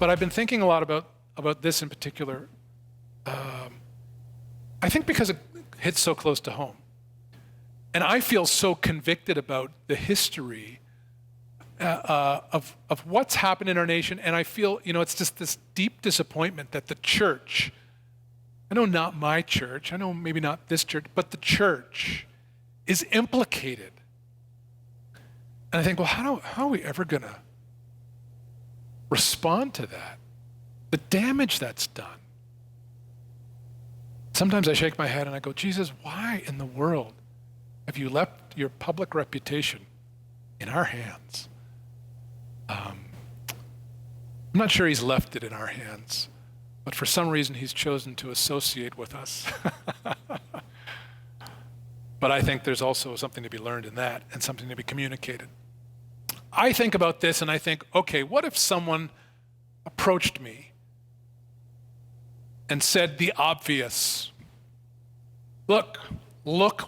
But I've been thinking a lot about this in particular. I think because it hits so close to home. And I feel so convicted about the history of what's happened in our nation. And I feel, it's just this deep disappointment that the church, I know not my church, I know maybe not this church, but the church is implicated. And I think, well, how are we ever going to respond to that? The damage that's done. Sometimes I shake my head and I go, Jesus, why in the world have you left your public reputation in our hands? I'm not sure he's left it in our hands, but for some reason he's chosen to associate with us. But I think there's also something to be learned in that and something to be communicated. I think about this and I think, okay, what if someone approached me and said the obvious? Look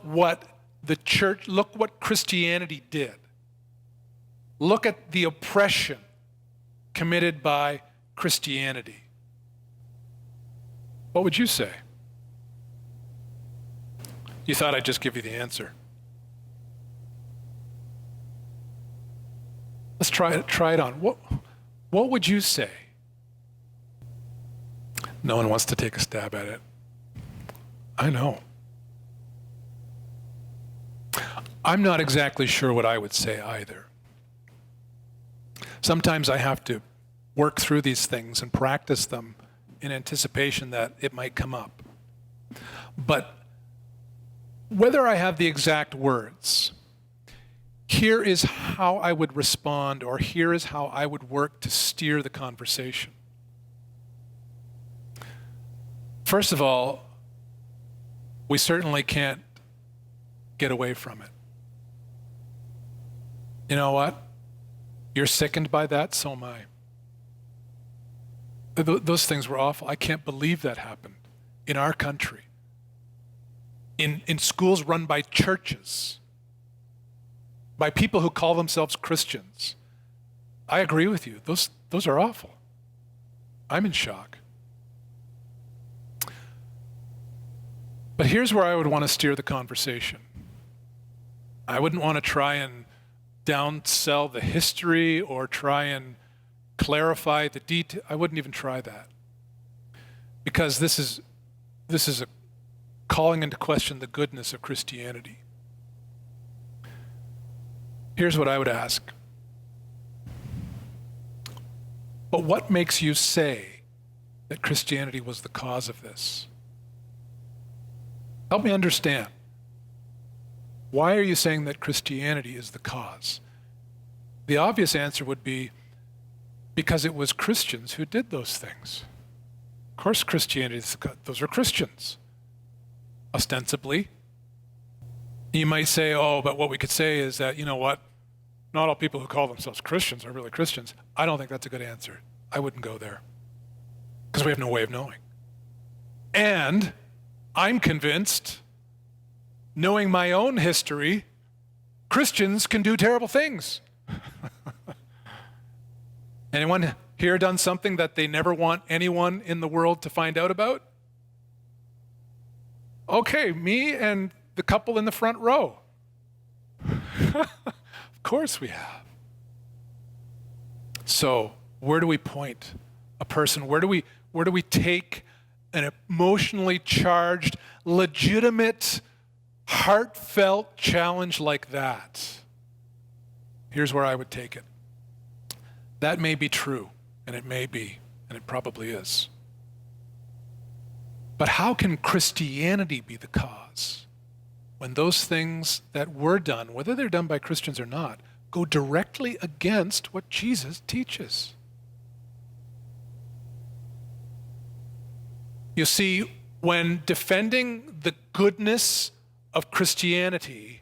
what the church, look what Christianity did. Look at the oppression committed by Christianity. What would you say? You thought I'd just give you the answer. Let's try it on. What would you say? No one wants to take a stab at it. I know. I'm not exactly sure what I would say either. Sometimes I have to work through these things and practice them in anticipation that it might come up. But whether I have the exact words, here is how I would respond, or here is how I would work to steer the conversation. First of all, we certainly can't get away from it. You know what? You're sickened by that, so am I. Those things were awful. I can't believe that happened in our country. In schools run by churches, by people who call themselves Christians. I agree with you. Those are awful. I'm in shock. But here's where I would want to steer the conversation. I wouldn't want to try and downsell the history or try and clarify the detail. I wouldn't even try that. Because this is a calling into question the goodness of Christianity. Here's what I would ask. But what makes you say that Christianity was the cause of this? Help me understand. Why are you saying that Christianity is the cause? The obvious answer would be because it was Christians who did those things. Of course, Christianity is the cause. Those are Christians, ostensibly. You might say, oh, but what we could say is that, you know what? Not all people who call themselves Christians are really Christians. I don't think that's a good answer. I wouldn't go there because we have no way of knowing. And I'm convinced, knowing my own history, Christians can do terrible things. Anyone here done something that they never want anyone in the world to find out about? Okay, me and the couple in the front row. Of course we have. So, where do we point a person? Where do we take an emotionally charged, legitimate, heartfelt challenge like that? Here's where I would take it. That may be true, and it may be, and it probably is. But how can Christianity be the cause when those things that were done, whether they're done by Christians or not, go directly against what Jesus teaches? You see, when defending the goodness of Christianity,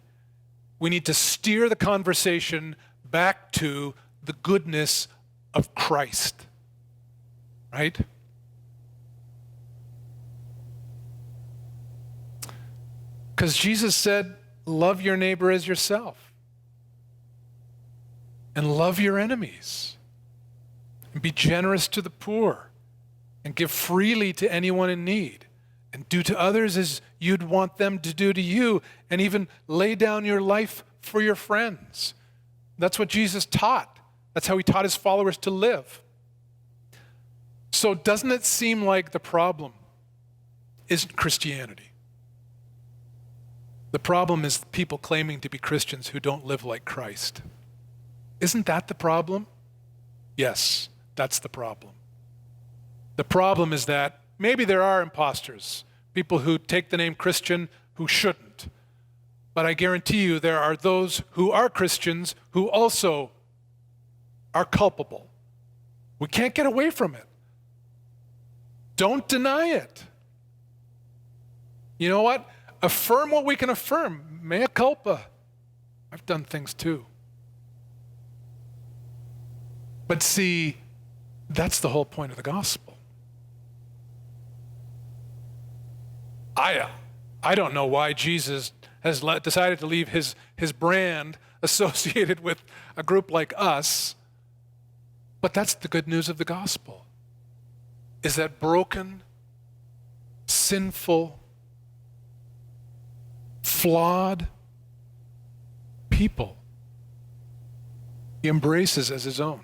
we need to steer the conversation back to the goodness of Christ, right? Because Jesus said, love your neighbor as yourself and love your enemies. and be generous to the poor, and give freely to anyone in need, and do to others as you'd want them to do to you, and even lay down your life for your friends. That's what Jesus taught. That's how he taught his followers to live. So doesn't it seem like the problem isn't Christianity? The problem is people claiming to be Christians who don't live like Christ. Isn't that the problem? Yes, that's the problem. The problem is that maybe there are imposters, people who take the name Christian who shouldn't. But I guarantee you there are those who are Christians who also are culpable. We can't get away from it. Don't deny it. You know what? Affirm what we can affirm. Mea culpa. I've done things too. But see, that's the whole point of the gospel. I don't know why Jesus has decided to leave his brand associated with a group like us, but that's the good news of the gospel, is that broken, sinful, flawed people he embraces as his own.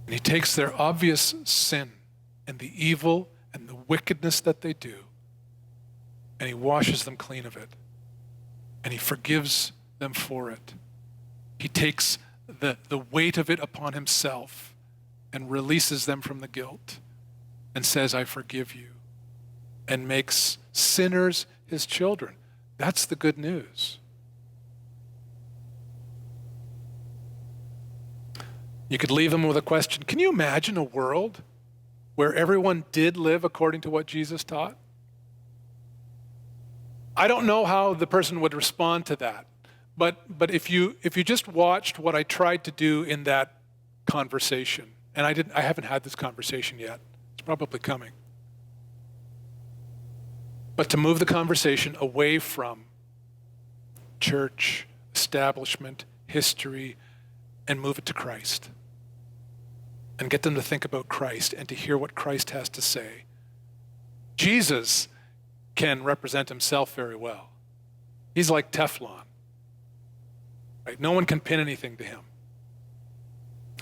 And he takes their obvious sin and the evil and the wickedness that they do, and he washes them clean of it. And he forgives them for it. He takes the weight of it upon himself and releases them from the guilt and says, I forgive you, and makes sinners his children. That's the good news. You could leave them with a question. Can you imagine a world where everyone did live according to what Jesus taught? I don't know how the person would respond to that, but if you just watched what I tried to do in that conversation, and I haven't had this conversation yet. It's probably coming. But to move the conversation away from church, establishment, history, and move it to Christ. And get them to think about Christ and to hear what Christ has to say. Jesus can represent himself very well. He's like Teflon. Right? No one can pin anything to him.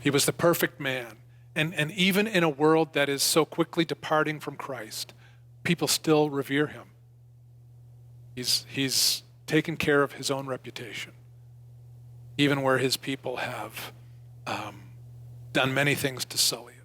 He was the perfect man. And even in a world that is so quickly departing from Christ, people still revere him. He's taken care of his own reputation, even where his people have done many things to sully it.